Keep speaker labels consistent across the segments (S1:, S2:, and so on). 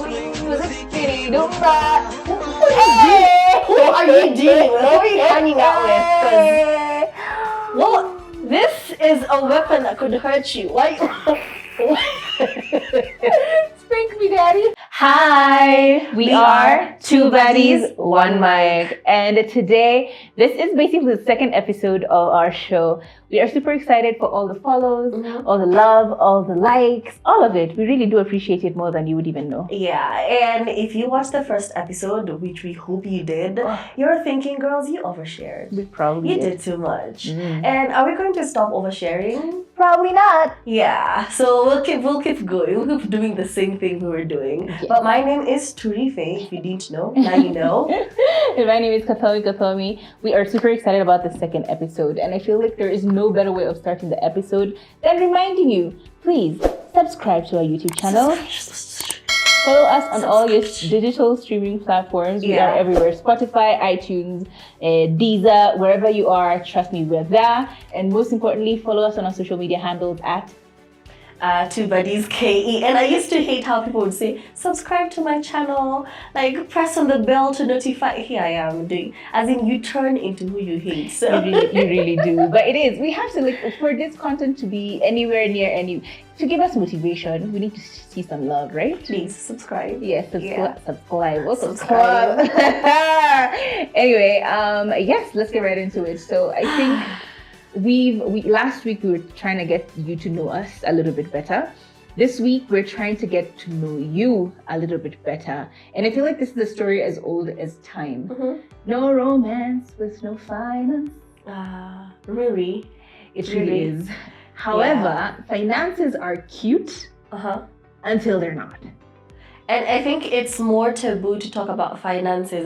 S1: swing music, skitty doomba. Who are you dealing with? Who are you hanging out with? Well, this is a weapon that could hurt you. Why?
S2: Spank me, daddy.
S1: Hi,
S2: We are two buddies, one mic. And today, this is basically the second episode of our show. We are super excited for all the follows, all the love, all the likes, all of it. We really do appreciate it more than you would even know.
S1: Yeah, and if you watched the first episode, which we hope you did, you're thinking, girls, you overshared.
S2: We probably
S1: You did too much. And are we going to stop oversharing?
S2: Probably not.
S1: Yeah, so we'll keep going. We'll keep doing the same thing we were doing.
S2: Yes.
S1: But my name is Turife, if you didn't know. Now you know.
S2: And my name is Kathomi. We are super excited about the second episode, and I feel like there is no better way of starting the episode than reminding you, please subscribe to our YouTube channel. Follow us on all your digital streaming platforms. We are everywhere: Spotify, iTunes, Deezer, wherever you are. Trust me, we're there. And most importantly, follow us on our social media handles at
S1: Two Buddies KE. And I used to hate how people would say, subscribe to my channel, like press on the bell to notify. Here I am doing, as in you turn into who you hate. So
S2: you really do. But it is. We have to, like, for this content to be anywhere near to give us motivation, we need to see some love, right?
S1: Please subscribe.
S2: Yes, subscribe. Well, subscribe. Anyway, yes, let's get right into it. So I think last week we were trying to get you to know us a little bit better. This week we're trying to get to know you a little bit better. And I feel like this is a story as old as time. No romance with no finance.
S1: Really?
S2: It really is. However, finances are cute until they're not.
S1: And I think it's more taboo to talk about finances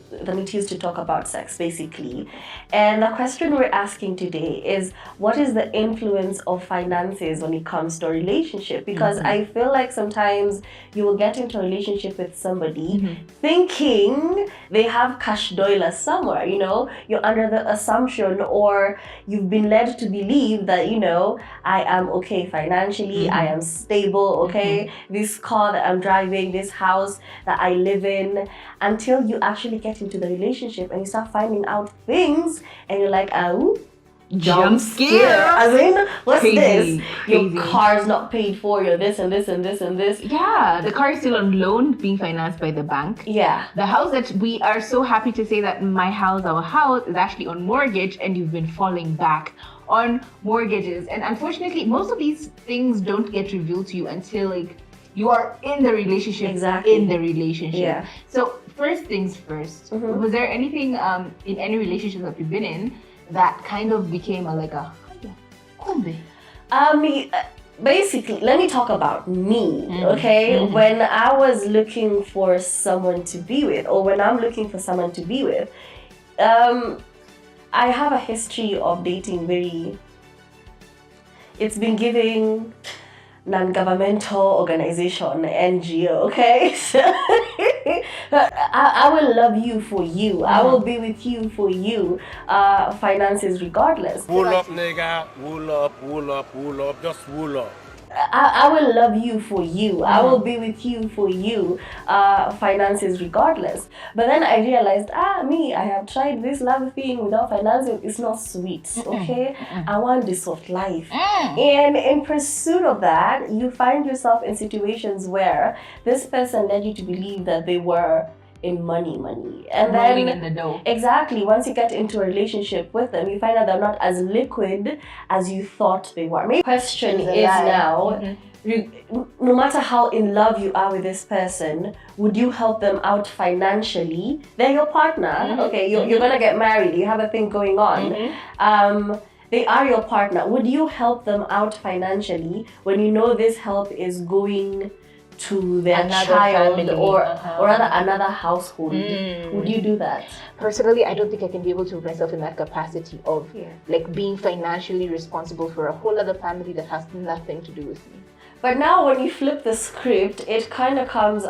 S1: than it is to talk about sex, basically. And the question we're asking today is, what is the influence of finances when it comes to a relationship? Because I feel like sometimes you will get into a relationship with somebody thinking they have cash dollars somewhere, you know? You're under the assumption, or you've been led to believe that, you know, I am okay financially, I am stable, okay? This car that I'm driving, this house that I live in, until you actually get into the relationship and you start finding out things and you're like, oh, jump scare. As in, what's this? Your car's not paid for, you're this and this and this and this.
S2: Yeah, the car is still on loan, being financed by the bank.
S1: Yeah.
S2: The house that we are so happy to say that our house is actually on mortgage, and you've been falling back on mortgages. And unfortunately, most of these things don't get revealed to you until, like, you are in the relationship.
S1: Exactly.
S2: In the relationship.
S1: Yeah.
S2: So first things first, was there anything in any relationship that you've been in that kind of became
S1: basically, let me talk about me, okay? When I was looking for someone to be with, or when I'm looking for someone to be with, I have a history of dating it's been giving non-governmental organization, NGO, okay? So I will love you for you. I will be with you for you. Finances regardless.
S3: Wool up, nigga. Wool up. Just wool up.
S1: I will love you for you. I will be with you for you. Finances regardless. But then I realized, I have tried this love thing without finances. It's not sweet, okay? I want this soft life. And in pursuit of that, you find yourself in situations where this person led you to believe that they were in money, and
S2: rolling
S1: then
S2: in the dough.
S1: Exactly. Once you get into a relationship with them, you find out they're not as liquid as you thought they were. My question is now, no matter how in love you are with this person, would you help them out financially? They're your partner. Okay, you're gonna get married. You have a thing going on. They are your partner. Would you help them out financially when you know this help is going to their child family, or rather another household? Would you do that?
S2: Personally, I don't think I can be able to put myself in that capacity of like being financially responsible for a whole other family that has nothing to do with me.
S1: But now when you flip the script, it kind of comes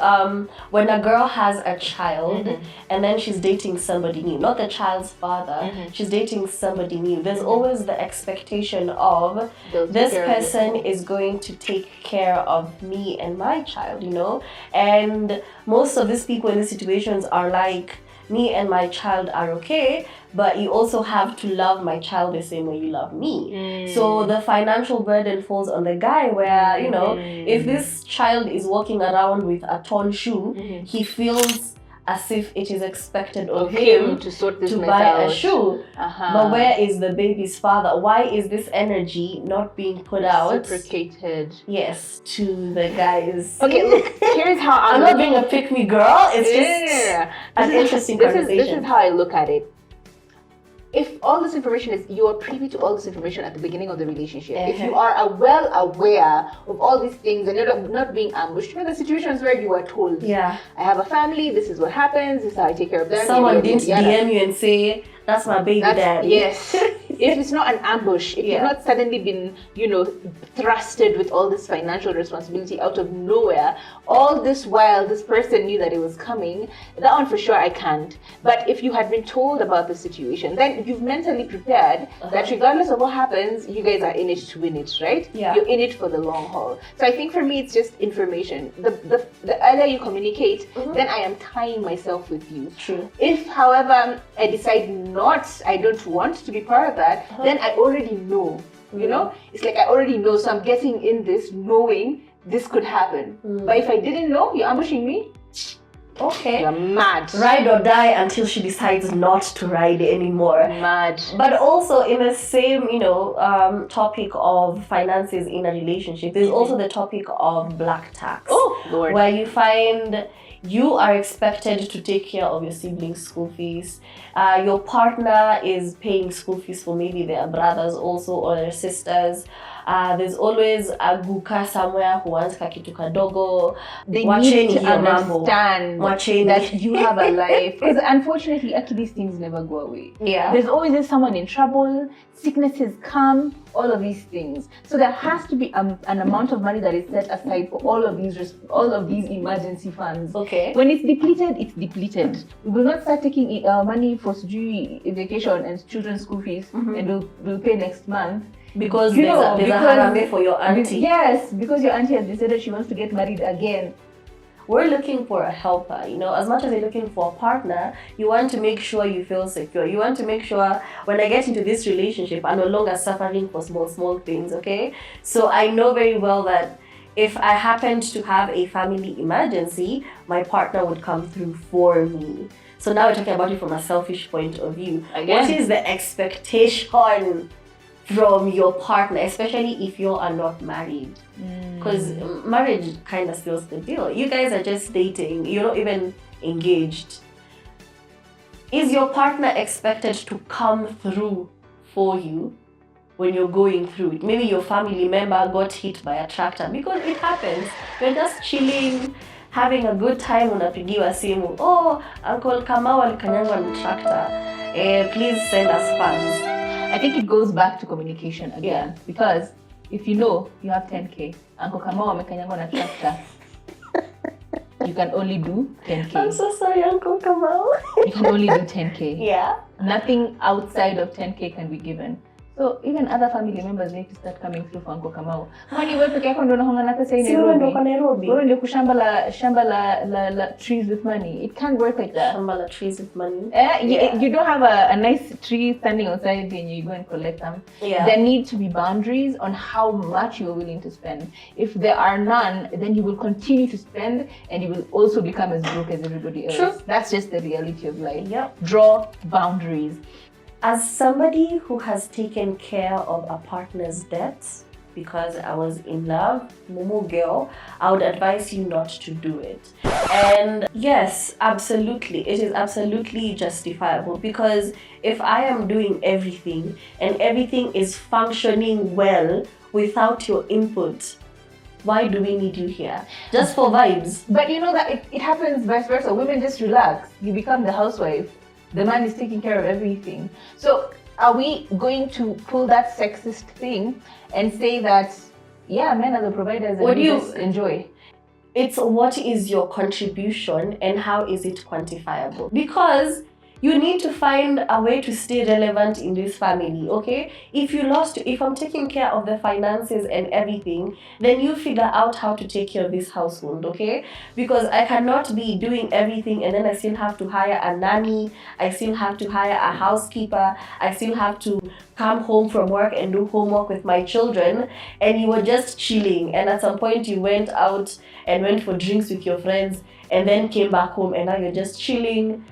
S1: when a girl has a child and then she's dating somebody new, not the child's father, she's dating somebody new. There's always the expectation of this person is going to take care of me and my child, you know? And most of these people in these situations are like, me and my child are okay, but you also have to love my child the same way you love me. So the financial burden falls on the guy where, you know, if this child is walking around with a torn shoe, he feels as if it is expected of him
S2: to sort this
S1: to
S2: mess
S1: buy
S2: out.
S1: a shoe. But where is the baby's father? Why is this energy not being put out?
S2: Reciprocated.
S1: Yes, to the guys.
S2: Okay, look, here's how
S1: I'm not being a pick me girl. It's just an interesting conversation.
S2: This is how I look at it. If all this information is, you are privy to all this information at the beginning of the relationship. If you are well aware of all these things and you're not being ambushed, you know the situations where you are told, I have a family, this is what happens, this is how I take care of them.
S1: Someone didn't DM you and say, that's my baby daddy.
S2: Yes. If it's not an ambush, if you've not suddenly been, you know, thrusted with all this financial responsibility out of nowhere, all this while this person knew that it was coming, that one for sure I can't. But if you had been told about the situation, then you've mentally prepared that regardless of what happens, you guys are in it to win it, right?
S1: Yeah.
S2: You're in it for the long haul. So I think for me, it's just information. The earlier you communicate, then I am tying myself with you.
S1: True.
S2: If, however, I decide I don't want to be part of that, then I already know, you know? It's like I already know, so I'm getting in this knowing this could happen. But if I didn't know, you're ambushing me,
S1: okay,
S2: you're mad.
S1: Ride or die until she decides not to ride anymore.
S2: Mad.
S1: But also in the same, you know, topic of finances in a relationship, there's also the topic of black tax.
S2: Oh, Lord.
S1: Where you find you are expected to take care of your siblings' school fees. Your partner is paying school fees for maybe their brothers also or their sisters. There's always a guka somewhere who wants kakitu kadogo.
S2: They need to understand that you have a life. Because unfortunately, actually, these things never go away.
S1: Yeah.
S2: There's always someone in trouble, sicknesses come, all of these things. So there has to be an amount of money that is set aside for all of these emergency funds.
S1: Okay.
S2: When it's depleted, it's depleted. We will not start taking money for vacation and children's school fees and we'll pay next month.
S1: Because there's a harame for your auntie.
S2: Yes, because your auntie has decided she wants to get married again.
S1: We're looking for a helper, you know, as much as you're looking for a partner, you want to make sure you feel secure. You want to make sure when I get into this relationship, I'm no longer suffering for small things, okay? So I know very well that if I happened to have a family emergency, my partner would come through for me. So now we're talking about it from a selfish point of view. What is the expectation from your partner, especially if you are not married? Because marriage kind of seals the deal. You guys are just dating, you're not even engaged. Is your partner expected to come through for you when you're going through it? Maybe your family member got hit by a tractor, because it happens. You're just chilling, having a good time, unapigiwa simu, oh, Uncle Kamau alikanyangwa na tractor, please send us funds.
S2: I think it goes back to communication again, because if you know you have 10K, Uncle Kamau amekanyangwa na tractor, you can only do 10K.
S1: I'm so sorry, Uncle Kamau.
S2: You can only do 10K.
S1: Yeah.
S2: Nothing outside of 10K can be given. So even other family members need to start coming through for Uncle Kamau. Kwani wewe peke yako ndio unahonga na pesa Nairobi? Wewe ndio kushamba la trees with money. It can't work like that.
S1: Shamba la trees with money.
S2: You don't have a nice tree standing outside and you go and collect them.
S1: Yeah.
S2: There need to be boundaries on how much you're willing to spend. If there are none, then you will continue to spend and you will also become as broke as everybody else.
S1: True.
S2: That's just the reality of life.
S1: Yep.
S2: Draw boundaries.
S1: As somebody who has taken care of a partner's debts because I was in love, Momo girl, I would advise you not to do it. And yes, absolutely, it is absolutely justifiable, because if I am doing everything and everything is functioning well without your input, why do we need you here? Just for vibes.
S2: But you know that it happens vice versa. Women just relax. You become the housewife. The man is taking care of everything. So are we going to pull that sexist thing and say that Yeah, men are the providers and
S1: What do
S2: we
S1: you-
S2: just enjoy.
S1: It's what is your contribution and how is it quantifiable? Because you need to find a way to stay relevant in this family, okay? If I'm taking care of the finances and everything, then you figure out how to take care of this household, okay? Because I cannot be doing everything and then I still have to hire a nanny, I still have to hire a housekeeper, I still have to come home from work and do homework with my children, and you were just chilling, and at some point you went out and went for drinks with your friends and then came back home and now you're just chilling,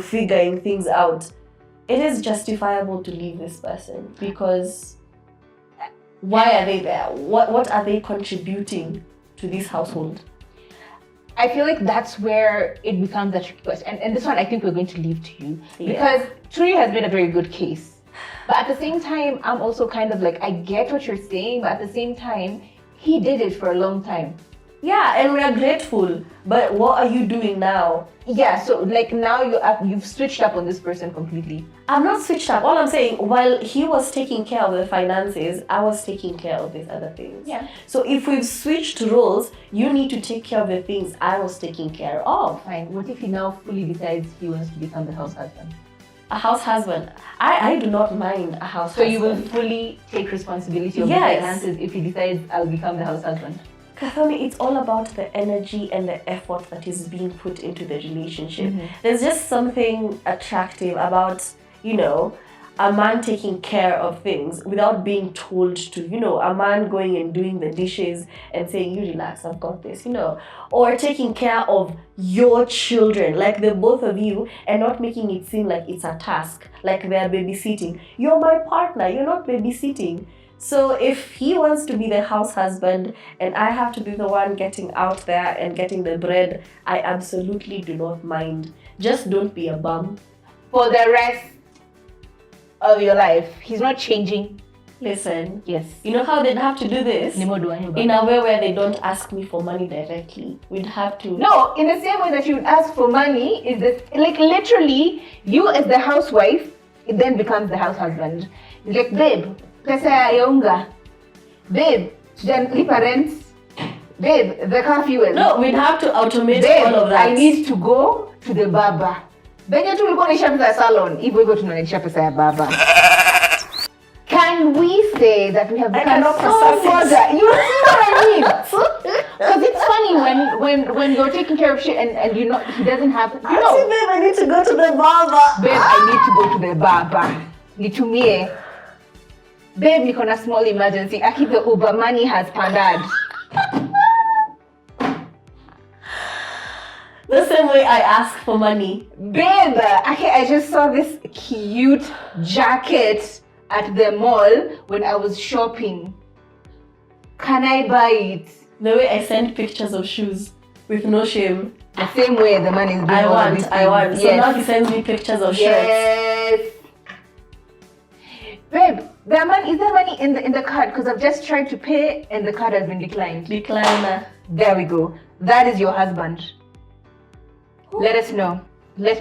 S1: figuring things out. It is justifiable to leave this person because why are they there? What are they contributing to this household?
S2: I feel like that's where it becomes a tricky question. And this one I think we're going to leave to you.
S1: Yeah.
S2: Because Tree has been a very good case. But at the same time, I'm also kind of like, I get what you're saying, but at the same time, he did it for a long time.
S1: Yeah, and we are grateful. But what are you doing now?
S2: Yeah, so like now you've switched up on this person completely.
S1: I'm not switched up. All I'm saying, while he was taking care of the finances, I was taking care of these other things.
S2: Yeah.
S1: So if we've switched roles, you need to take care of the things I was taking care of.
S2: Fine. What if he now fully decides he wants to become the house husband?
S1: A house husband. I do not mind a house
S2: So
S1: husband.
S2: you will fully take responsibility of
S1: Yes.
S2: the finances if he decides I'll become the house husband.
S1: Kathoni, it's all about the energy and the effort that is being put into the relationship. There's just something attractive about, a man taking care of things without being told to, a man going and doing the dishes and saying, you relax, I've got this, or taking care of your children, like the both of you, and not making it seem like it's a task, like they're babysitting. You're my partner, you're not babysitting. So if he wants to be the house husband and I have to be the one getting out there and getting the bread, I absolutely do not mind. Just don't be a bum.
S2: For the rest of your life, he's not changing.
S1: Listen,
S2: Yes.
S1: you know how they'd have to do this?
S2: In
S1: In a way where they don't ask me for money directly. We'd have to...
S2: No, in the same way that you would ask for money, is this like literally you as the housewife, it then becomes the house husband. It's like, babe, pesa ya unga. Babe, lipa rent. Babe, the car fuel.
S1: No, we'd have to automate
S2: Babe,
S1: all of that.
S2: I need to go to the barber. Benye tu ulikuwa unaisha pesa ya salon, hivyo tunaisha pesa ya barber. Can we say that we have become
S1: cannot
S2: so
S1: process it.
S2: modern? You see what I mean? Because it's funny when you're taking care of shit and he doesn't have.
S1: Babe, I need to go to the barber.
S2: Babe, I need to go to the barber. Nitumie. Babe, niko na small emergency. Aki, the Uber money has pandad.
S1: The same way I ask for money.
S2: Babe, okay, I just saw this cute jacket at the mall when I was shopping. Can I buy it?
S1: The way I send pictures of shoes with no shame.
S2: The same way the man is doing
S1: I
S2: all
S1: want.
S2: these
S1: So
S2: things. Yes.
S1: now he sends me pictures of shirts.
S2: Yes. Babe, is there money in the card? Because I've just tried to pay and the card has been declined.
S1: Decliner.
S2: There we go. That is your husband. Let us know.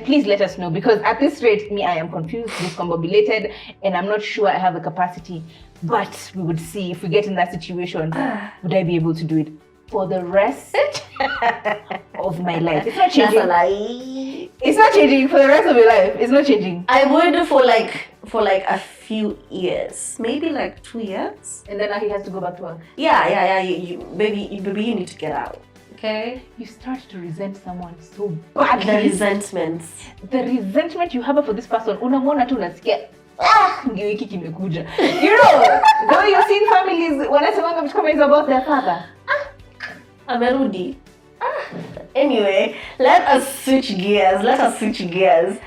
S2: Please let us know, because at this rate, I am confused, discombobulated, and I'm not sure I have the capacity. But we would see if we get in that situation, would I be able to do it for the rest of my life? It's not changing.
S1: That's a lie.
S2: It's not changing for the rest of your life. It's not changing.
S1: I would for like a few years, maybe like 2 years.
S2: And then now he has to go back to work.
S1: Yeah. Baby, you need to get out. Okay.
S2: You start to resent someone so
S1: The
S2: badly.
S1: resentments.
S2: The resentment you have for this person, unamwona tu unasikia ndio hiki kimekuja. The way you've seen families wanasemanga vitu kama hizo about their father.
S1: Amerudi. Anyway, let us switch gears.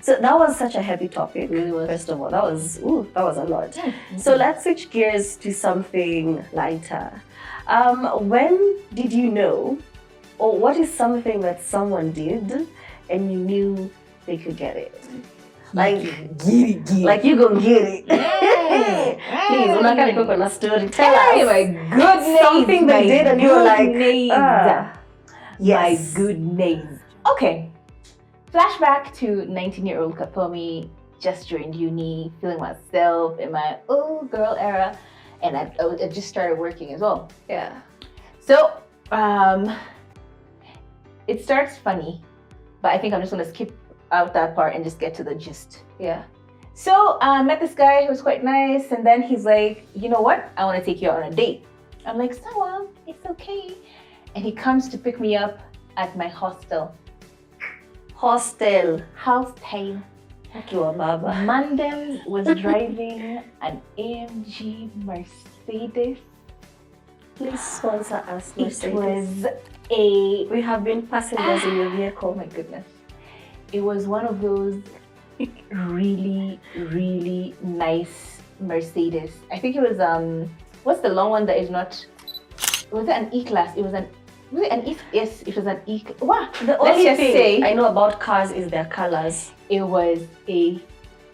S1: So that was such a heavy topic. First of all, that was a lot. So let's switch gears to something lighter. When did you know, or what is something that someone did and you knew they could get it? Like you gonna get it. Please, unaka niko kuna story. Tell us.
S2: My goodness.
S1: Something they did and you were like, yes.
S2: My goodness. Okay. Flashback to 19-year-old Kapomi, just joined uni, feeling myself in my girl era. and I just started working as well.
S1: Yeah.
S2: So it starts funny, but I think I'm just gonna skip out that part and just get to the gist.
S1: Yeah.
S2: So I met this guy who was quite nice, and then he's like, you know what? I want to take you out on a date. I'm like, Sawa, it's okay. And he comes to pick me up at my hostel.
S1: Hostel.
S2: Hostel.
S1: Akiwa baba.
S2: Mandem was driving an AMG Mercedes.
S1: Please sponsor us,
S2: It
S1: Mercedes.
S2: was a,
S1: We have been passengers in your vehicle.
S2: oh my goodness. It was one of those really, really nice Mercedes. I think it was, what's the long one that is not, was it an E-Class? It was an, was it an E? Yes, it was an E. What?
S1: The
S2: Let's
S1: only
S2: just
S1: thing
S2: say
S1: I know about cars is their colors.
S2: it was a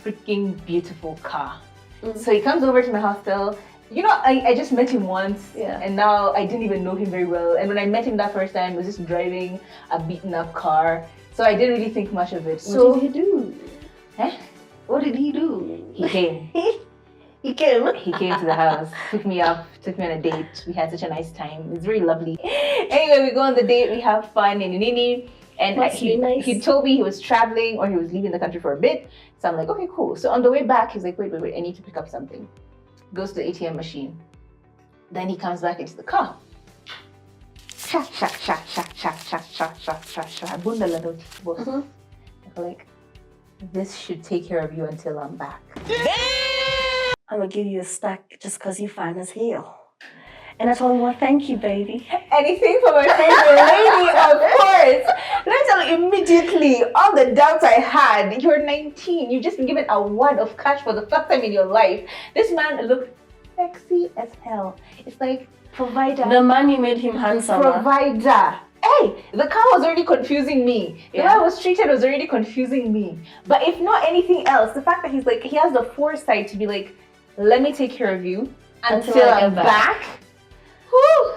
S2: freaking beautiful car.
S1: Mm.
S2: So he comes over to my hostel. You know, I just met him once,
S1: Yeah.
S2: and now I didn't even know him very well. And when I met him that first time, he was just driving a beaten up car. So I didn't really think much of it. So,
S1: What did he do?
S2: eh?
S1: What did he do?
S2: He came.
S1: He came.
S2: He came to the house, took me up, took me on a date. We had such a nice time. It was very lovely. Anyway, we go on the date, we have fun, and
S1: Must be nice.
S2: he told me he was traveling or he was leaving the country for a bit. So I'm like, okay, cool. So on the way back, he's like, wait, I need to pick up something. Goes to the ATM machine. Then he comes back into the car. Sha, sha, sha, sha, sha, sha, sha, sha, sha, sha. Bunda la do boss.
S1: Mhm.
S2: I'm like, this should take care of you until I'm back.
S1: I'm gonna give you a stack just because you're fine as hell. And I told him, well, thank you, baby.
S2: Anything for my favorite lady, of course. Let me tell you immediately, all the doubts I had. You're 19. You've just been given a wad of cash for the first time in your life. This man looked sexy as hell. It's like, provider.
S1: The money made him handsome.
S2: Provider. Hey, the car was already confusing me. The way I was treated was already confusing me. But if not anything else, the fact that he's like, he has the foresight to be like, let me take care of you until
S1: I
S2: I'm
S1: get
S2: back. Whew.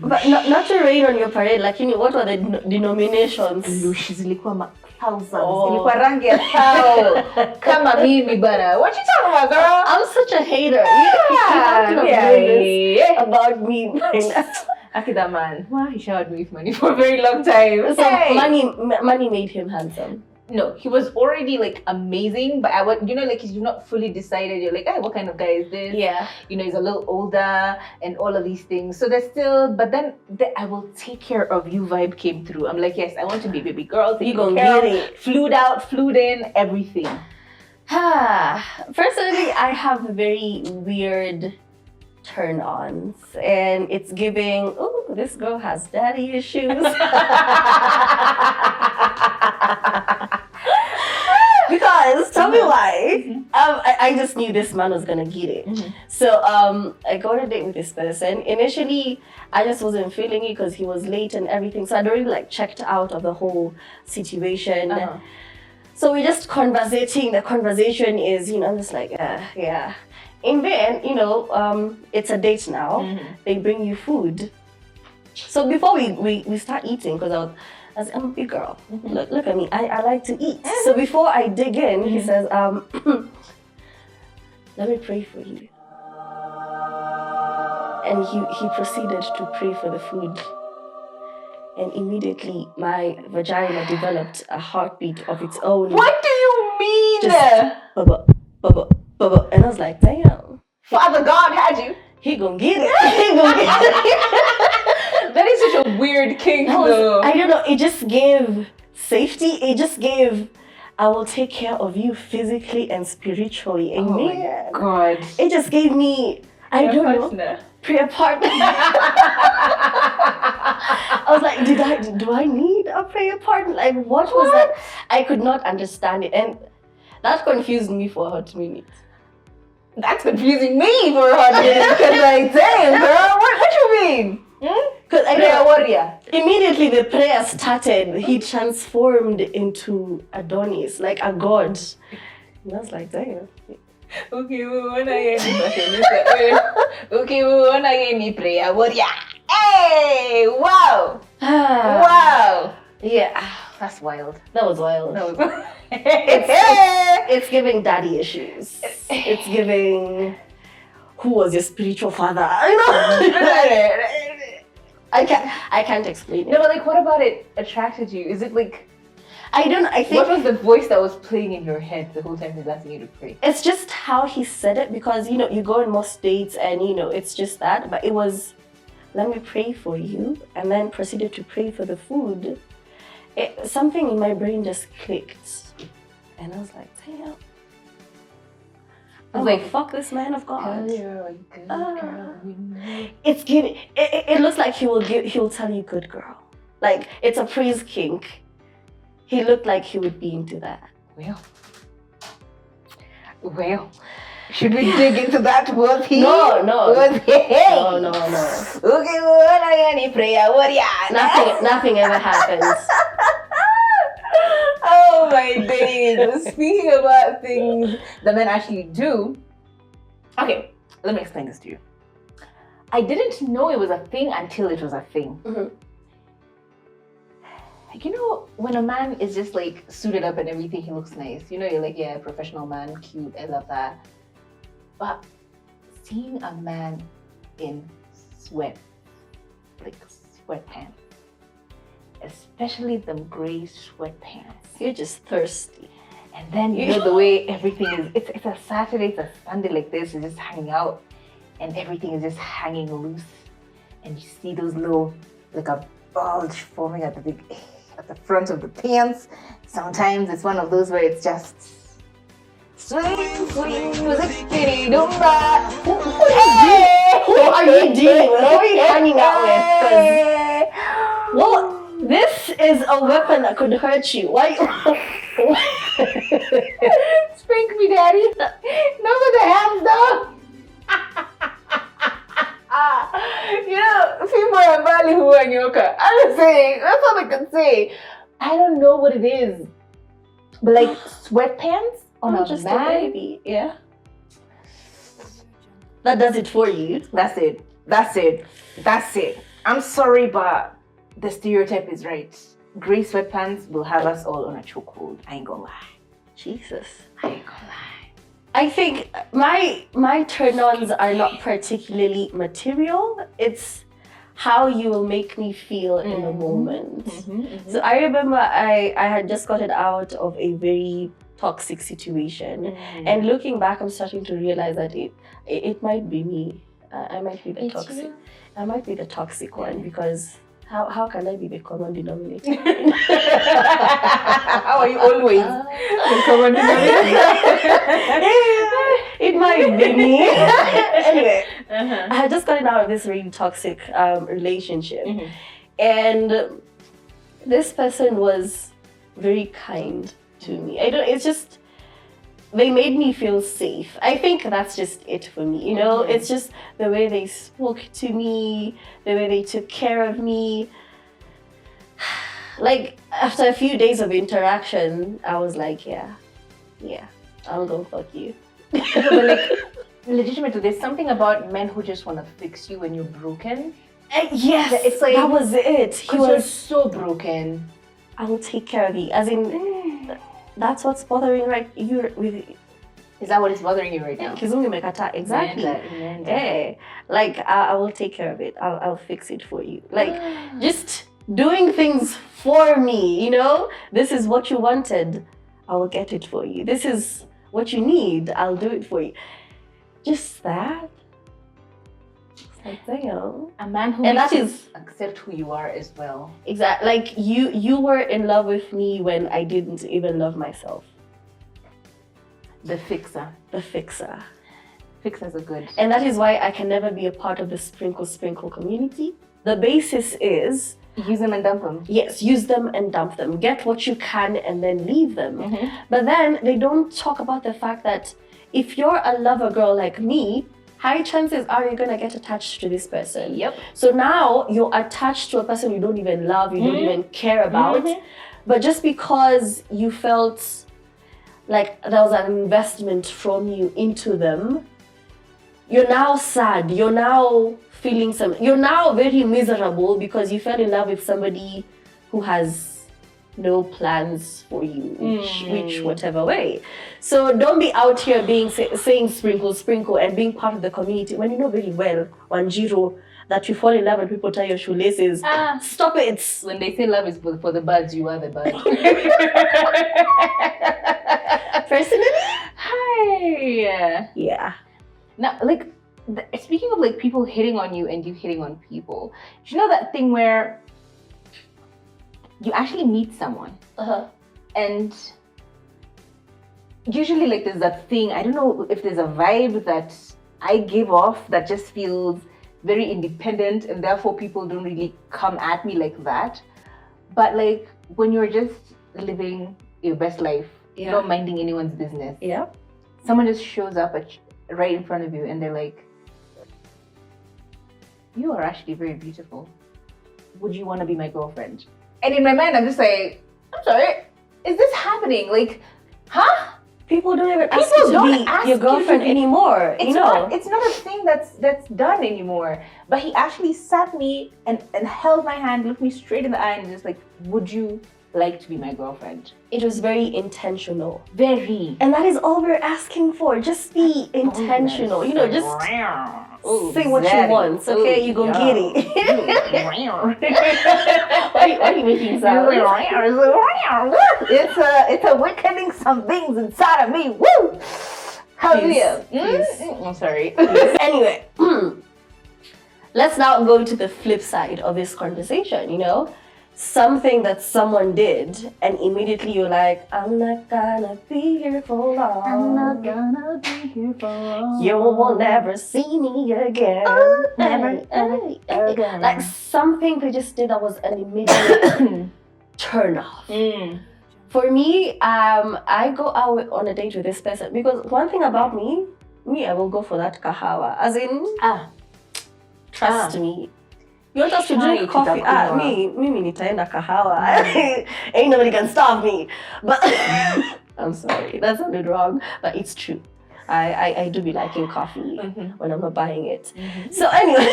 S1: But not to rain on your parade, like, you know, what were the denominations?
S2: Solutions zilikuwa thousands.
S1: Oh.
S2: Ilikuwa rangi ya tao. Kama mimi bana. What you talking about, girl?
S1: I'm such a hater. You have to know this
S2: yeah.
S1: about me.
S2: Akida man. Wow, he showered me with money for a very long time.
S1: So
S2: Hey.
S1: money made him handsome.
S2: No, he was already like amazing, but I would, you know, like you're not fully decided. You're like, hey, what kind of guy is this?
S1: Yeah.
S2: You know, he's a little older and all of these things. So there's still, but then the I will take care of you vibe came through. I'm like, yes, I want to be a baby girl.
S1: You gonna get it.
S2: Flued out, flued in, everything.
S1: Personally, I have very weird turn-ons, and it's giving, oh, this girl has daddy issues. Because tell me why. I just knew this man was gonna get it.
S2: Mm-hmm.
S1: So I go on a date with this person. Initially, I just wasn't feeling it because he was late and everything. So I'd already like checked out of the whole situation.
S2: Uh-huh.
S1: So we're just conversating. The conversation is, you know, I'm just like, yeah. And then, you know, it's a date now.
S2: Mm-hmm.
S1: They bring you food. So before we start eating, because I'm a big girl.
S2: Mm-hmm.
S1: Look at me. I like to eat. So before I dig in, he says, let me pray for you. And he proceeded to pray for the food. And immediately my vagina developed a heartbeat of its own.
S2: What do you mean?
S1: Just bubba, bubba, bubba. And I was like, damn.
S2: Father God had you.
S1: He gonna get it. He gonna get it.
S2: That is such a weird king, though.
S1: I don't know. It just gave safety. It just gave, I will take care of you physically and spiritually. And
S2: Oh my
S1: man,
S2: God.
S1: it just gave me, I don't know, prayer partner. I was like, do I need a prayer partner? Like, what was that? I could not understand it. And that confused me for a hot minute.
S2: That's confusing me for a hot minute. Because like, damn, girl, what you mean?
S1: Because I
S2: Prayer
S1: know,
S2: warrior.
S1: immediately the prayer started, he transformed into Adonis, like a god. And I was like, damn.
S2: Okay, we wanna hear me. Okay, we wanna hear me prayer warrior. Hey, wow, wow.
S1: Yeah,
S2: That's wild.
S1: that was wild.
S2: That was.
S1: It's giving daddy issues. It's giving, who was your spiritual father? You know? I can't explain it.
S2: No, but like, what about it attracted you? Is it like,
S1: I think
S2: what was the voice that was playing in your head the whole time he's asking you to pray?
S1: it's just how he said it, because you know you go on most dates and you know it's just that, but it was, let me pray for you, and then proceeded to pray for the food. Something in my brain just clicked, and I was like, damn. I was like, fuck this man of God.
S2: You're a good girl.
S1: It's giving. It looks like he will tell you, good girl. Like it's a praise kink. He looked like he would be into that.
S2: Well, should we dig into that? Was he?
S1: No.
S2: Was he?
S1: No.
S2: Okay, what are any prayer? What
S1: Nothing ever happens.
S2: Oh my days. Speaking about things that men actually do. Okay, let me explain this to you. I didn't know it was a thing until it was a thing.
S1: Mm-hmm.
S2: You know, when a man is just like suited up and everything, he looks nice. You know, you're like, yeah, professional man, cute, I love that. But seeing a man in sweatpants, especially them gray sweatpants,
S1: You're just thirsty.
S2: and then you know the way everything is, it's a Saturday, it's a Sunday like this, you're just hanging out, and everything is just hanging loose, and you see those little, like a bulge forming at the front of the pants. Sometimes it's one of those where it's just swing, music, kitty, dumba.
S1: Who are you dealing with? Who are you hanging out with? 'Cause, well, this is a weapon that could hurt you. Why?
S2: Spank me, daddy. No with the hands, though. You know, people are Bali who are Nyoka. I'm just saying, that's all I can say. I don't know what it is, but like sweatpants on
S1: I'm
S2: a
S1: just
S2: man,
S1: a baby. Yeah. That does it for you.
S2: That's it. I'm sorry, but the stereotype is right. Gray sweatpants will have us all on a chokehold. I ain't gonna lie.
S1: Jesus.
S2: I ain't gonna lie.
S1: I think my turn-ons are not particularly material. It's how you will make me feel in the moment. So I remember I had just gotten out of a very toxic situation, and looking back, I'm starting to realize that it might be me. I might be the toxic.
S2: You?
S1: I might be the toxic one, because how can I be the common denominator?
S2: How are you always the common denominator?
S1: It might be me. Anyway, I had just gotten out of this really toxic relationship, and this person was very kind to me. It's just, they made me feel safe. I think that's just it for me, you know? It's just the way they spoke to me, the way they took care of me. Like, after a few days of interaction, I was like, yeah, I'll go fuck you.
S2: But like, legitimately, there's something about men who just want to fix you when you're broken.
S1: Yes,
S2: it's like,
S1: that was it. He
S2: You're
S1: was,
S2: so broken.
S1: I will take care of you. As in, that's what's bothering you with.
S2: Is that what is bothering you right now?
S1: Kizungu mekata, exactly.
S2: Amanda.
S1: Like, I will take care of it. I'll fix it for you. Like, just doing things for me, you know? This is what you wanted. I will get it for you. This is what you need. I'll do it for you. Just that. It's like, damn.
S2: A man who
S1: And
S2: makes
S1: that
S2: you
S1: is
S2: accept who you are as well.
S1: exactly, like you were in love with me when I didn't even love myself.
S2: The fixer.
S1: The fixer.
S2: Fixers are good.
S1: And that is why I can never be a part of the sprinkle community. The basis is,
S2: Use them and dump them.
S1: yes, use them and dump them. Get what you can and then leave them. But then they don't talk about the fact that if you're a lover girl like me, high chances are you're gonna get attached to this person.
S2: Yep.
S1: So now you're attached to a person you don't even love, you don't even care about. But just because you felt like there was an investment from you into them, you're now sad, you're now you're now very miserable because you fell in love with somebody who has no plans for you, which whatever way. So don't be out here saying sprinkle and being part of the community when you know very well, Wanjiro, that you fall in love and people tie your shoelaces. Stop it.
S2: When they say love is for the birds, you are the bird.
S1: Personally?
S2: Hi.
S1: Yeah.
S2: Now, like, speaking of like people hitting on you and you hitting on people, do you know that thing where you actually meet someone and usually like there's that thing, I don't know if there's a vibe that I give off that just feels very independent and therefore people don't really come at me like that. But like when you're just living your best life, not minding anyone's business, someone just shows up right in front of you and they're like, you are actually very beautiful. Would you want to be my girlfriend? And in my mind, I'm just like, I'm sorry, is this happening? Like, huh?
S1: People don't even ask you to be your girlfriend anymore.
S2: It's not a thing that's done anymore. But he actually sat me and held my hand, looked me straight in the eye, and just like, would you like to be my girlfriend?
S1: It was very intentional.
S2: Very.
S1: And that is all we're asking for. Just be intentional. You know, just say what you want. Okay, you gonna get it. Why are you making sound?
S2: It's awakening some things inside of me. Woo! Hallelujah. I'm sorry.
S1: Anyway, let's now go to the flip side of this conversation, you know? Something that someone did and immediately you're like, I'm not gonna be here for long.
S2: I'm not gonna be here for long.
S1: You will never see me again.
S2: Never again.
S1: Like something they just did that was an immediate turn off. For me, I go out on a date with this person because one thing about me, I will go for that kahawa. As in, trust me. You want us to drink coffee? Me nitaenda kahawa. Ain't nobody can stop me. But I'm sorry, that sounded wrong, but it's true. I do be liking coffee when I'm not buying it. So anyway,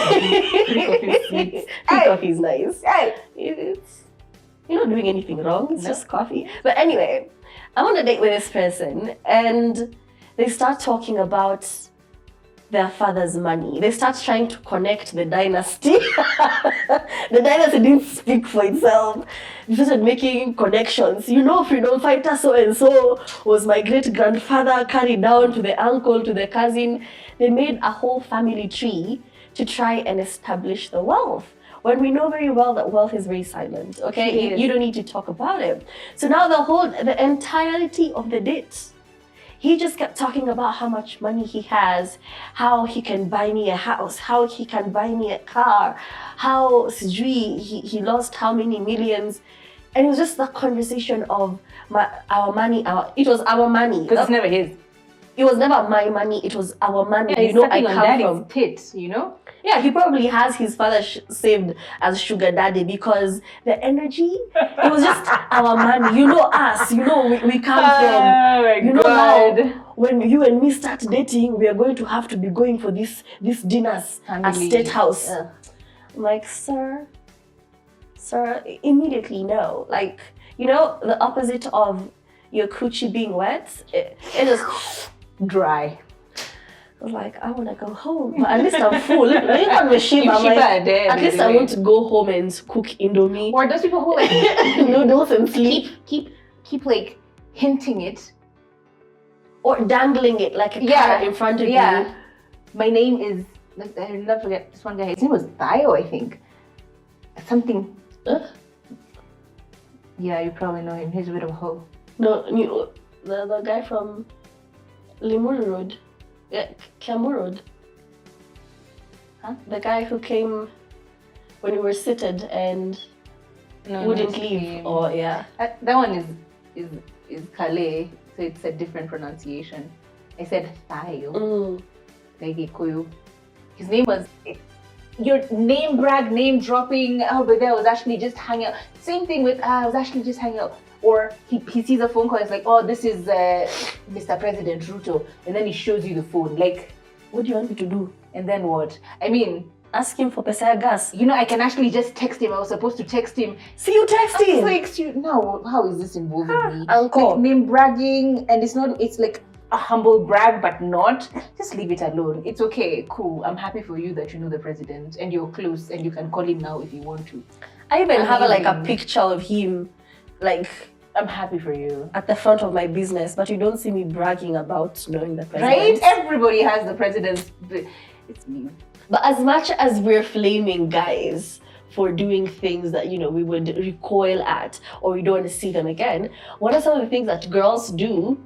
S2: Free coffee is sweet.
S1: Free coffee is nice. You're not doing anything wrong. It's just coffee. But anyway, I'm on a date with this person, and they start talking about their father's money. They start trying to connect the dynasty. The dynasty didn't speak for itself. They started making connections. You know, freedom fighter so-and-so was my great-grandfather, carried down to the uncle, to the cousin. They made a whole family tree to try and establish the wealth. When we know very well that wealth is very silent, okay? You don't need to talk about it. So now the entirety of the date, he just kept talking about how much money he has, how he can buy me a house, how he can buy me a car, how he lost how many millions. And it was just the conversation of our money. It was our money.
S2: Because it's never his.
S1: It was never my money, it was our money.
S2: Yeah,
S1: you know, I
S2: come from tits, you know?
S1: Yeah, he probably has his father saved as sugar daddy because the energy, it was just our money. You know us, you know we come from, you know how when you and me start dating, we are going to have to be going for these dinners at State House. I'm like, sir, immediately no. Like, you know, the opposite of your coochie being wet, it is
S2: dry.
S1: I was like, I want to go home, but at least I'm full. At least I want to go home and cook Indomie.
S2: Or those people who like
S1: noodles and sleep.
S2: Keep like hinting it.
S1: Or dangling it like a carrot in front of you.
S2: My name is, I'll never forget this one guy. His name was Tayo, I think. Something. Yeah, you probably know him. He's a bit of a hoe.
S1: No, the guy from Limuru Road. Yeah, Kiambu Road. Huh? The guy who came when we were seated and wouldn't leave. Oh yeah.
S2: That one is Kale, so it's a different pronunciation. I said Tayo. Like Ikuyu. His name was your name dropping. Oh, but I was actually just hanging out. Same thing with I was actually just hanging out. Or he sees a phone call, it's like, oh, this is Mr. President Ruto. And then he shows you the phone. Like,
S1: what do you want me to do?
S2: And then what? I mean,
S1: Ask him for pesa ya gas.
S2: You know, I can actually just text him. I was supposed to text him.
S1: See, you text him.
S2: Like, no, how is this involving me?
S1: Uncle.
S2: Like, name bragging, and it's like a humble brag, but not. Just leave it alone. It's okay, cool. I'm happy for you that you know the president and you're close and you can call him now if you want to.
S1: I even have a picture of him, like,
S2: I'm happy for you.
S1: At the front of my business, but you don't see me bragging about knowing the president.
S2: Right? Everybody has the president's. It's me.
S1: But as much as we're flaming guys for doing things that, you know, we would recoil at or we don't want to see them again, what are some of the things that girls do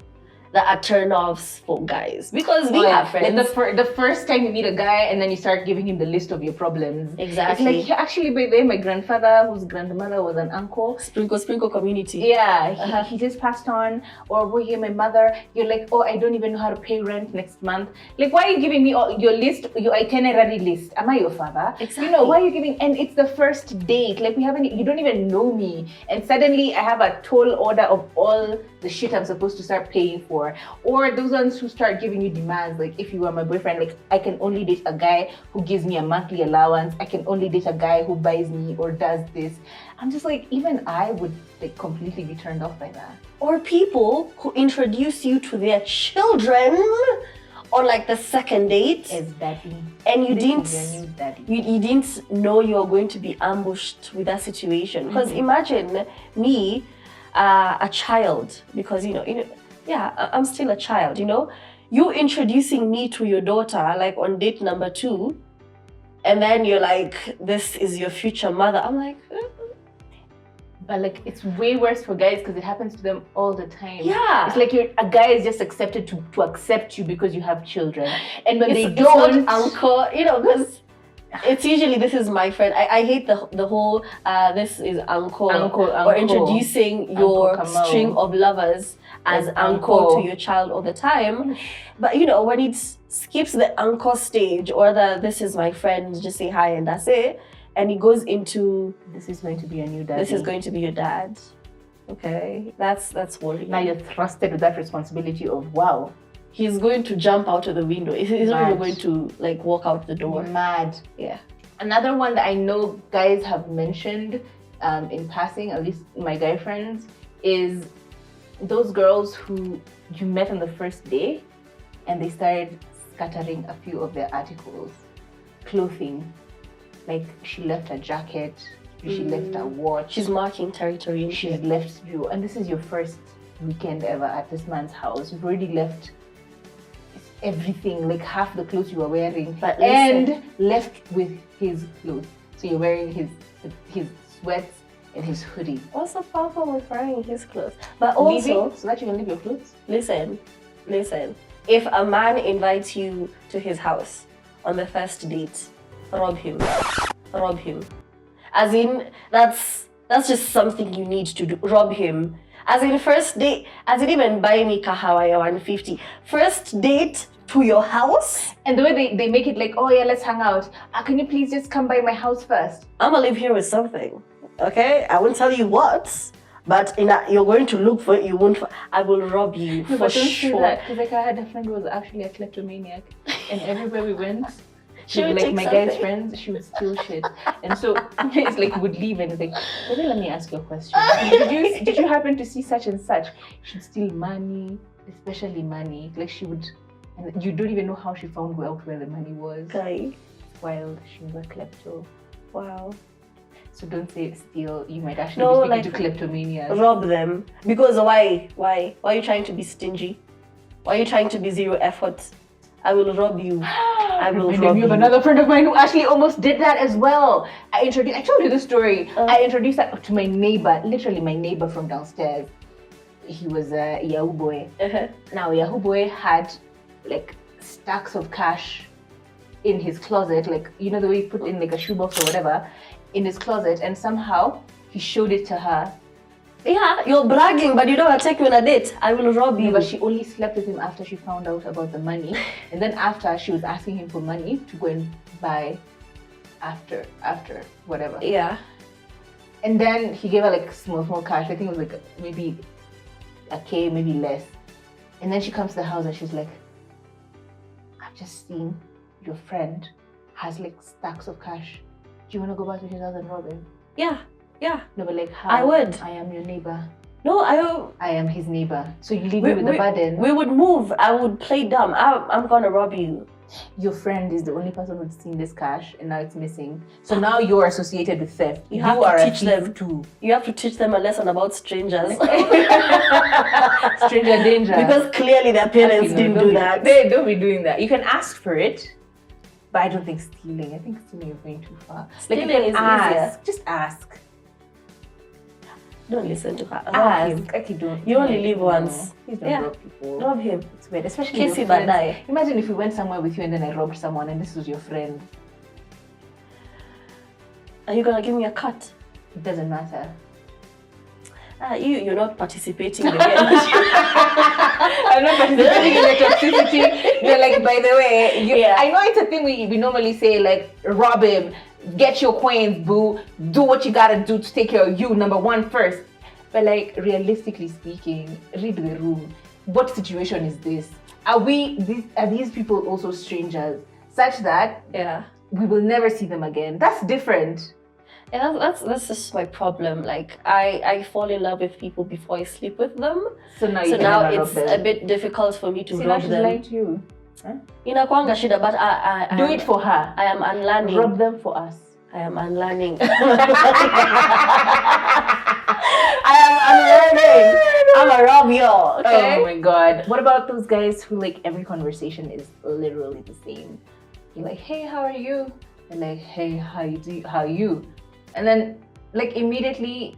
S1: that are turn-offs for guys? Because we have friends.
S2: Like the first time you meet a guy and then you start giving him the list of your problems.
S1: Exactly.
S2: It's like, actually, by the way, my grandfather, whose grandmother was an uncle.
S1: Sprinkle community.
S2: Yeah, he just passed on. Or were you my mother? You're like, oh, I don't even know how to pay rent next month. Like, why are you giving me all your list, your itinerary list? Am I your father?
S1: Exactly.
S2: You know, why are you giving? And it's the first date. Like, you don't even know me. And suddenly I have a tall order of all the shit I'm supposed to start paying for. Or those ones who start giving you demands, like if you were my boyfriend, like I can only date a guy who gives me a monthly allowance. I can only date a guy who buys me or does this. I'm just like, even I would like completely be turned off by that.
S1: Or people who introduce you to their children on like the second date.
S2: As daddy.
S1: And you
S2: you
S1: didn't know you were going to be ambushed with that situation. Because imagine me, a child, because you know, yeah, I'm still a child, you know. You introducing me to your daughter, like on date number 2, and then you're like, this is your future mother. I'm like,
S2: But like, it's way worse for guys because it happens to them all the time.
S1: Yeah.
S2: It's like a guy is just accepted to accept you because you have children. And when they
S1: it's
S2: don't...
S1: not uncle, you know, because it's usually, this is my friend. I hate the whole, this is uncle. Or introducing your string of lovers as uncle to your child all the time. But you know, when it skips the uncle stage or the this is my friend, just say hi and that's it, and it goes into
S2: this is going to be a new dad.
S1: This is going to be your dad. Okay, that's worrying.
S2: Now you're thrusted with that responsibility of wow.
S1: He's going to jump out of the window. He's not even going to like walk out the door.
S2: Mad.
S1: Yeah.
S2: Another one that I know guys have mentioned in passing, at least my guy friends, is those girls who you met on the first day and they started scattering a few of their articles, clothing. Like she left a jacket, she left a watch.
S1: She's marking territory.
S2: She's left you, and this is your first weekend ever at this man's house. You've already left everything, like half the clothes you were wearing, and left with his clothes. So you're wearing his sweats and his hoodie.
S1: What's the problem with wearing his clothes? But also,
S2: so that you can leave your clothes?
S1: Listen. If a man invites you to his house on the first date, rob him. As in, that's just something you need to do. Rob him. As in, first date, as in even buy me kahawa ya 150. First date to your house.
S2: And the way they make it like, oh yeah, let's hang out. Can you please just come by my house first?
S1: I'ma live here with something. Okay? I won't tell you what, but you're going to look for it, you won't. I will rob you
S2: no,
S1: for
S2: but don't
S1: sure.
S2: Say that, because like I had a friend who was actually a kleptomaniac, and everywhere we went,
S1: she would
S2: like
S1: take
S2: my
S1: something.
S2: guy's friends, she would steal shit, and so it's like would leave and it's like, maybe let me ask you a question. Did you happen to see such and such? She'd steal money, especially money. Like she would, and you don't even know how she found out where the money was.
S1: Okay.
S2: It's wild. She was a klepto.
S1: Wow.
S2: So don't say steal. You might actually be speaking
S1: like,
S2: to kleptomaniacs.
S1: Rob them. Because why? Why are you trying to be stingy? Why are you trying to be zero effort? I will rob you. I will rob you.
S2: Another friend of mine who actually almost did that as well. I told you the story. I introduced that to my neighbor, literally my neighbor from downstairs. He was a Yahoo boy. Now Yahoo boy had like stacks of cash in his closet, like you know the way you put in like a shoebox or whatever, in his closet, and somehow he showed it to her.
S1: Yeah, you're bragging, but you don't want to take me on a date. I will rob you.
S2: No, but she only slept with him after she found out about the money, and then after she was asking him for money to go and buy after whatever.
S1: Yeah.
S2: And then he gave her like small cash. I think it was like maybe a K, maybe less. And then she comes to the house and she's like, I've just seen your friend has like stacks of cash, do you want to go back to his house and rob him?
S1: Yeah.
S2: No, but like how?
S1: I would.
S2: I am your neighbor.
S1: No,
S2: I am his neighbor. So you leave me with the burden.
S1: We would move. I would play dumb. I'm gonna rob you.
S2: Your friend is the only person who's seen this cash and now it's missing. So now you're associated with theft.
S1: You have
S2: are
S1: to
S2: a
S1: teach
S2: thief
S1: them
S2: too.
S1: You have to teach them a lesson about strangers.
S2: Stranger danger.
S1: Because clearly their parents didn't do that.
S2: They don't be doing that. You can ask for it, but I don't think stealing. I think stealing is going too far.
S1: Stealing
S2: like,
S1: is
S2: easier. Just ask.
S1: Don't listen to her.
S2: Ask. Okay, don't.
S1: You only live once.
S2: Please don't rob people.
S1: Rob him.
S2: It's weird, especially
S1: Kiss
S2: your
S1: him and
S2: friends.
S1: die.
S2: Imagine if we went somewhere with you and then I robbed someone and this was your friend.
S1: Are you gonna give me a cut?
S2: It doesn't matter.
S1: You're not participating again.
S2: I'm not participating in the toxicity. They're like, by the way, I know it's a thing we normally say, like, rob him, get your coins, boo, do what you gotta do to take care of you, number one first. But like, realistically speaking, read the room. What situation is this? Are these people also strangers? Such that we will never see them again. That's different.
S1: And that's just my problem. Like I fall in love with people before I sleep with them.
S2: So now
S1: it's a bit difficult for me to rob them.
S2: Lying to you.
S1: Inakwanga shida, but I
S2: do it for her.
S1: I am unlearning.
S2: Rob them for us.
S1: I am unlearning. I am unlearning. I'm a rob you. Okay.
S2: Oh my god. What about those guys who like every conversation is literally the same? You're like, hey, how are you? And like, hey, how are you? And then like immediately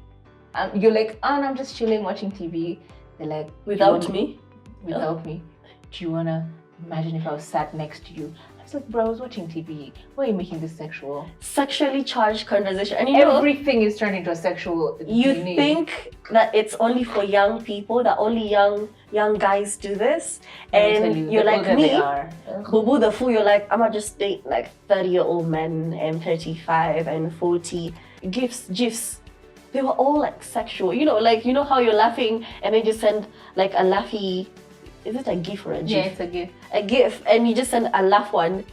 S2: you're like, oh, no, I'm just chilling watching TV. They're like,
S1: without me.
S2: Do you wanna imagine if I was sat next to you? I was like, bro, I was watching TV. Why are you making this sexual?
S1: Sexually charged conversation. And
S2: everything is turned into a sexual.
S1: You think that it's only for young people, that only young guys do this, and you're like me, boo the fool. You're like, I'ma just date like 30-year-old men and 35 and 40. GIFs. They were all like sexual. Like how you're laughing and then you send like a laughy. Is it a GIF or a GIF?
S2: Yeah, it's a GIF.
S1: A GIF, and you just send a laugh one.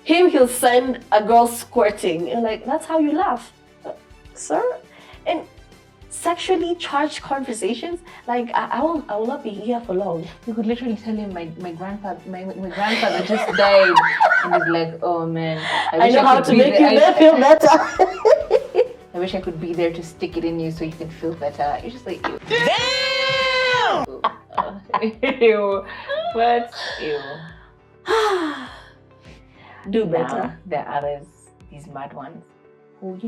S1: He'll send a girl squirting. You're like, that's how you laugh, sir. And sexually charged conversations, like I will not be here for long.
S2: You could literally tell him my grandfather just died, and he's like, oh man,
S1: I know how to make you feel better.
S2: I wish I could be there to stick it in you so you can feel better. You're just like, ew.
S1: Damn!
S2: Ew. What? Ew.
S1: Do better.
S2: Now, there are others, these mad ones, who,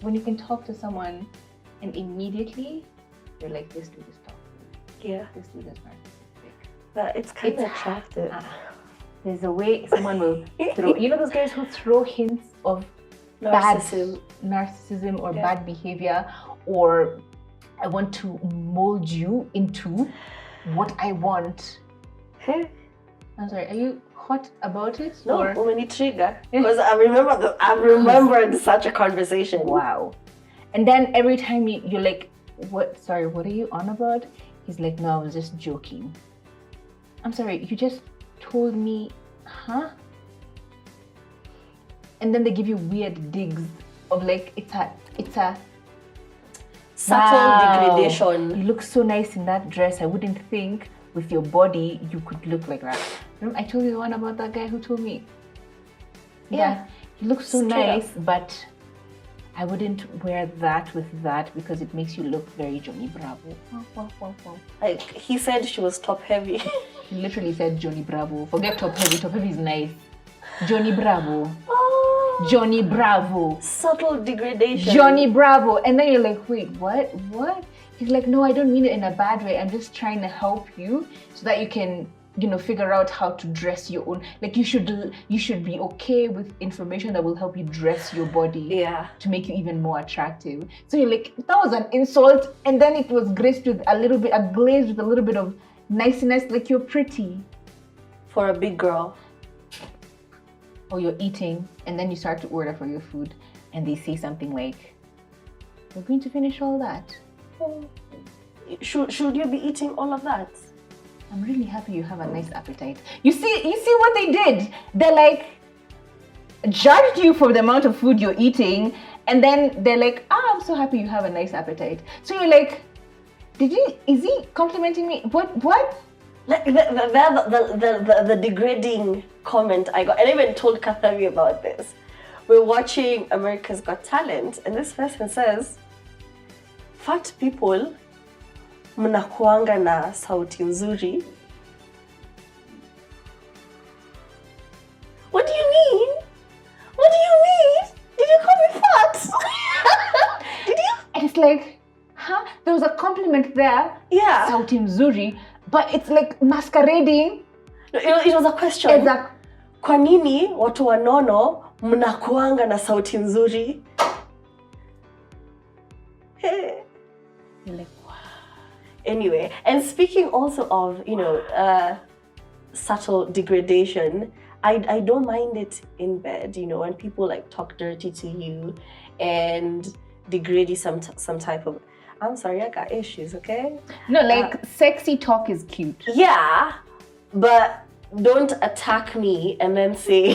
S2: when you can talk to someone and immediately you're like, this dude is toxic.
S1: Yeah.
S2: This dude is narcissistic.
S1: But it's kind of attractive.
S2: There's a way someone will throw, those guys who throw hints of narcissism or bad behavior, or I want to mold you into what I want. I'm sorry, are you hot about it?
S1: No, when you trigger. Because I remembered such a conversation.
S2: Wow. And then every time you're like, what are you on about? He's like, no, I was just joking. I'm sorry, you just told me, huh? And then they give you weird digs of like, it's a
S1: subtle degradation.
S2: You look so nice in that dress. I wouldn't think with your body you could look like that. Remember, I told you the one about that guy who told me. Yeah, you look so nice, but I wouldn't wear that with that because it makes you look very Johnny Bravo.
S1: Like he said she was top heavy.
S2: He literally said Johnny Bravo. Forget top heavy. Top heavy is nice. Johnny Bravo. Johnny Bravo.
S1: Subtle degradation.
S2: Johnny Bravo. And then you're like, wait, what? He's like, no, I don't mean it in a bad way. I'm just trying to help you so that you can, figure out how to dress your own. Like you should be okay with information that will help you dress your body.
S1: Yeah.
S2: To make you even more attractive. So you're like, that was an insult. And then it was graced with a glaze with a little bit of niceness. Like you're pretty.
S1: For a big girl.
S2: Or you're eating and then you start to order for your food and they say something like, we're going to finish all that.
S1: Should you be eating all of that?
S2: I'm really happy you have a nice appetite. You see what they did? They're like, judged you for the amount of food you're eating, and then they're like, I'm so happy you have a nice appetite. So you're like, is he complimenting me? What?
S1: Like the degrading comment I got, and I even told Kathawi about this. We're watching America's Got Talent, and this person says, fat people mnakuanga na sauti nzuri. What do you mean? What do you mean? Did you call me fat? Did you?
S2: And it's like, huh? There was a compliment there.
S1: Yeah.
S2: Sauti nzuri. But it's like masquerading.
S1: It was a question.
S2: Exactly.
S1: Kwa nini watu wanono mnakuanga na sauti nzuri? Hey.
S2: You're like, wow.
S1: Anyway, and speaking also of, subtle degradation, I don't mind it in bed, when people like talk dirty to you and degrade you some type of... I'm sorry, I got issues, okay?
S2: No, sexy talk is cute.
S1: Yeah, but don't attack me and then say...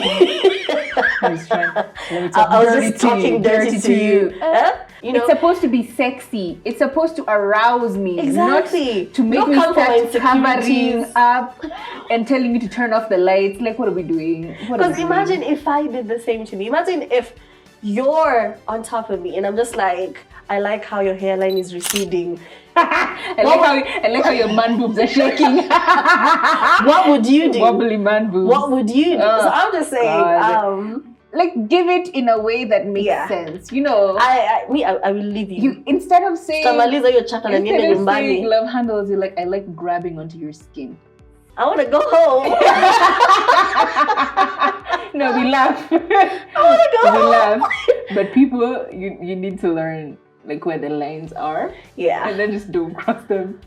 S2: I
S1: was just talking dirty to you.
S2: It's supposed to be sexy. It's supposed to arouse me.
S1: Exactly.
S2: Not to make me start covering up and telling me to turn off the lights. Like, what are we doing?
S1: Because imagine if I did the same to me. Imagine if you're on top of me and I'm just like, I like how your hairline is receding.
S2: I like how your man boobs are shaking.
S1: What would you do?
S2: Wobbly man boobs.
S1: What would you do? So I'm just saying,
S2: like, give it in a way that makes sense.
S1: I will leave you.
S2: Instead of saying
S1: saying
S2: love handles, you're like, I like grabbing onto your skin.
S1: I want to go home.
S2: No, we laugh.
S1: I want to go home.
S2: We laugh. But people, you need to learn like where the lines are.
S1: Yeah.
S2: And then just don't cross them.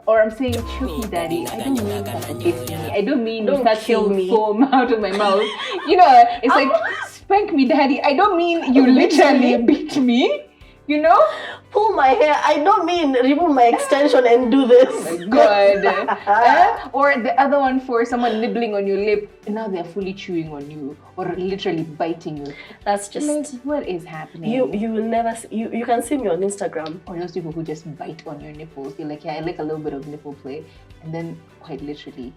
S2: Or I'm saying, choke me, daddy. I don't mean that hit me. I don't mean
S1: don't
S2: that
S1: kill me.
S2: Foam out of my mouth. It's like, spank me, daddy. I don't mean you literally beat me.
S1: Pull my hair. I don't mean remove my extension and do this.
S2: Oh my God. Or the other one for someone nibbling on your lip, and now they're fully chewing on you or literally biting you.
S1: That's just...
S2: Like, what is happening?
S1: You will never... You can see me on Instagram.
S2: Or those people who just bite on your nipples. You're like, yeah, I like a little bit of nipple play. And then quite literally...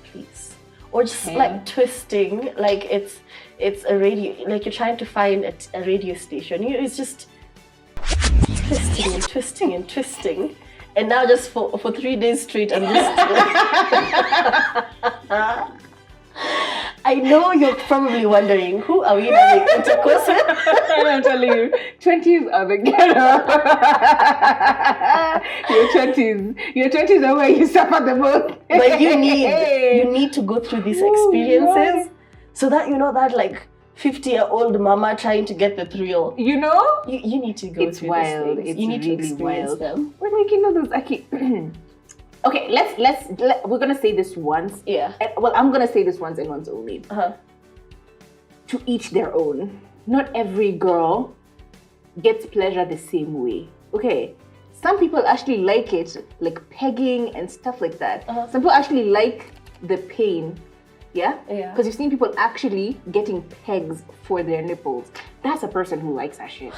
S1: Please. Or just like twisting, like it's a radio, like you're trying to find a radio station. It's just twisting and twisting and twisting. And now just for 3 days straight, I'm just... I know you're probably wondering, who are we having intercourse with?
S2: I'm telling you, 20s are the ghetto. Your 20s are where you suffer the most.
S1: But you need to go through these experiences so that that like 50-year-old mama trying to get the thrill. You need to go through
S2: wild.
S1: these things.
S2: It's
S1: you need
S2: really
S1: to experience
S2: wild.
S1: them.
S2: We're like, those okay, we're gonna say this once.
S1: Yeah.
S2: Well, I'm gonna say this once and once only. To each their own. Not every girl gets pleasure the same way. Okay. Some people actually like it, like pegging and stuff like that. Some people actually like the pain. Yeah?
S1: Yeah.
S2: Because you've seen people actually getting pegs for their nipples. That's a person who likes that shit.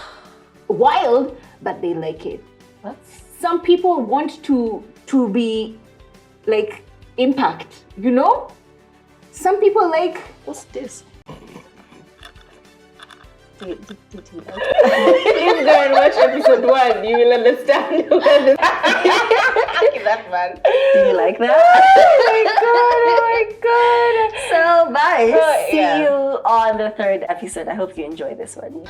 S2: Wild, but they like it.
S1: What?
S2: Some people want to be like impact, Some people like...
S1: What's this?
S2: Please go and watch episode 1. You will understand. That man.
S1: Do you like that?
S2: Oh my god.
S1: So bye. See you on the 3rd episode. I hope you enjoy this one.